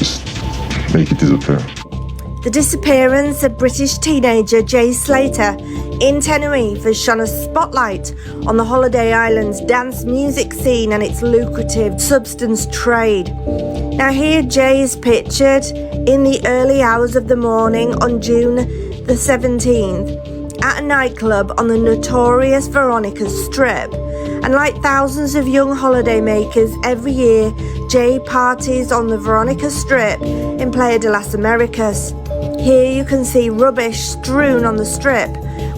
just make it disappear. The disappearance of British teenager Jay Slater in Tenerife has shone a spotlight on the holiday island's dance music scene and its lucrative substance trade. Now here Jay is pictured in the early hours of the morning on June the 17th at a nightclub on the notorious Veronica's Strip. And like thousands of young holidaymakers every year, Jay parties on the Veronica Strip in Playa de las Americas. Here you can see rubbish strewn on the strip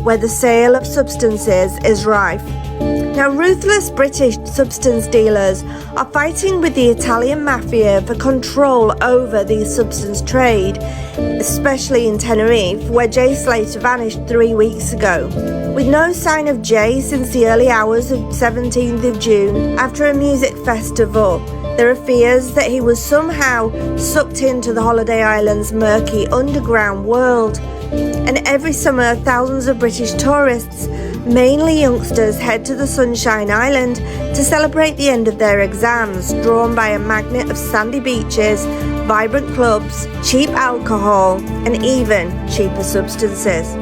where the sale of substances is rife. Now, ruthless British substance dealers are fighting with the Italian mafia for control over the substance trade, especially in Tenerife, where Jay Slater vanished 3 weeks ago. With no sign of Jay since the early hours of 17th of June, after a music festival, there are fears that he was somehow sucked into the holiday island's murky underground world. And every summer, thousands of British tourists, mainly youngsters, head to the Sunshine Island to celebrate the end of their exams, drawn by a magnet of sandy beaches, vibrant clubs, cheap alcohol, and even cheaper substances.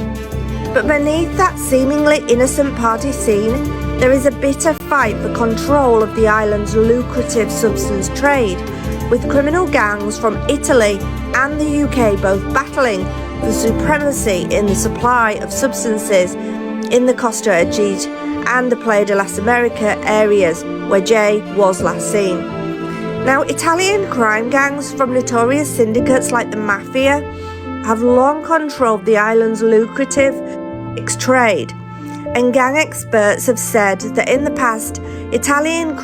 But beneath that seemingly innocent party scene, there is a bitter fight for control of the island's lucrative substance trade, with criminal gangs from Italy and the UK both battling for supremacy in the supply of substances in the Costa Adige and the Playa de las Americas areas where Jay was last seen. Now, Italian crime gangs from notorious syndicates like the Mafia have long controlled the island's lucrative trade, and gang experts have said that in the past, Italian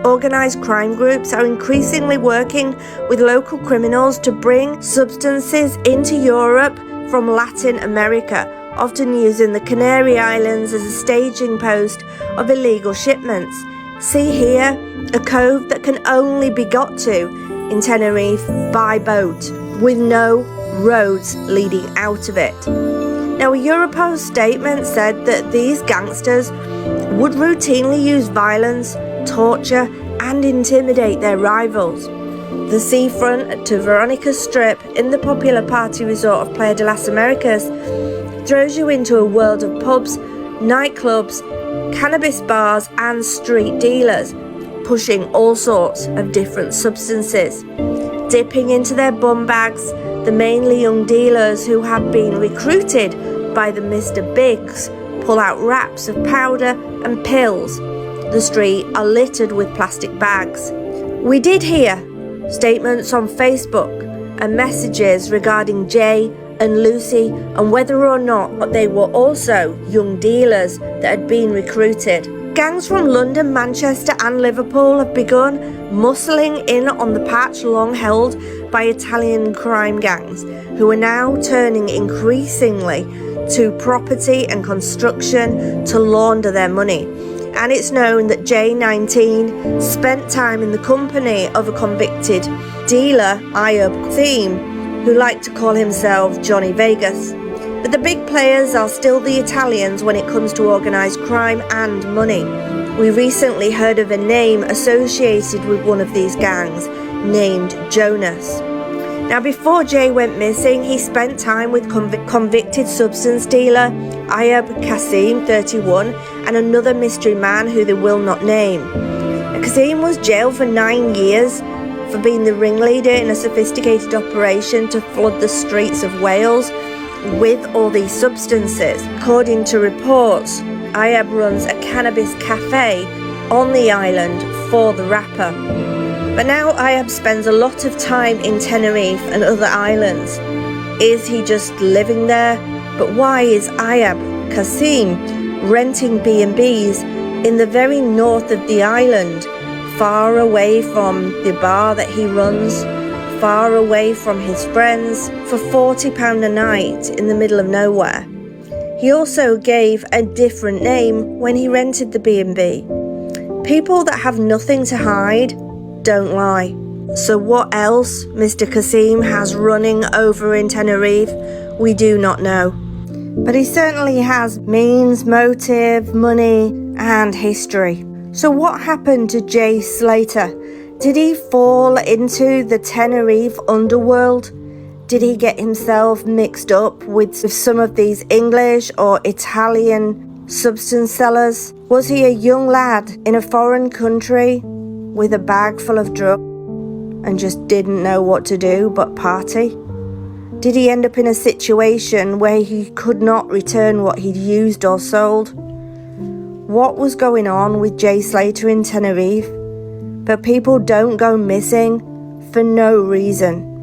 organised crime groups are increasingly working with local criminals to bring substances into Europe from Latin America, often using the Canary Islands as a staging post of illegal shipments. See here, a cove that can only be got to in Tenerife by boat, with no roads leading out of it. Now, a Europol statement said that these gangsters would routinely use violence, torture, and intimidate their rivals. The seafront to Veronica Strip in the popular party resort of Playa de las Americas throws you into a world of pubs, nightclubs, cannabis bars, and street dealers, pushing all sorts of different substances. Dipping into their bum bags, the mainly young dealers who have been recruited by the Mr. Bigs pull out wraps of powder and pills. The street are littered with plastic bags. We did hear statements on Facebook and messages regarding Jay and Lucy and whether or not they were also young dealers that had been recruited. Gangs from London, Manchester and Liverpool have begun muscling in on the patch long held by Italian crime gangs, who are now turning increasingly to property and construction to launder their money. And it's known that J19 spent time in the company of a convicted dealer, Ayub Kasim, who liked to call himself Johnny Vegas. But the big players are still the Italians when it comes to organised crime and money. We recently heard of a name associated with one of these gangs, named Jonas. Now, before Jay went missing, he spent time with convicted substance dealer Ayub Kasim, 31, and another mystery man who they will not name. Kasim was jailed for 9 years for being the ringleader in a sophisticated operation to flood the streets of Wales with all these substances. According to reports, Ayub runs a cannabis cafe on the island for the rapper. But now Ayub spends a lot of time in Tenerife and other islands. Is he just living there? But why is Ayub Kasim renting B&Bs in the very north of the island, far away from the bar that he runs, far away from his friends, for £40 a night in the middle of nowhere? He also gave a different name when he rented the B&B. People that have nothing to hide don't lie. So what else Mr. Kasim has running over in Tenerife, we do not know. But he certainly has means, motive, money, and history. So what happened to Jay Slater? Did he fall into the Tenerife underworld? Did he get himself mixed up with some of these English or Italian substance sellers? Was he a young lad in a foreign country with a bag full of drugs and just didn't know what to do but party? Did he end up in a situation where he could not return what he'd used or sold? What was going on with Jay Slater in Tenerife? But people don't go missing for no reason.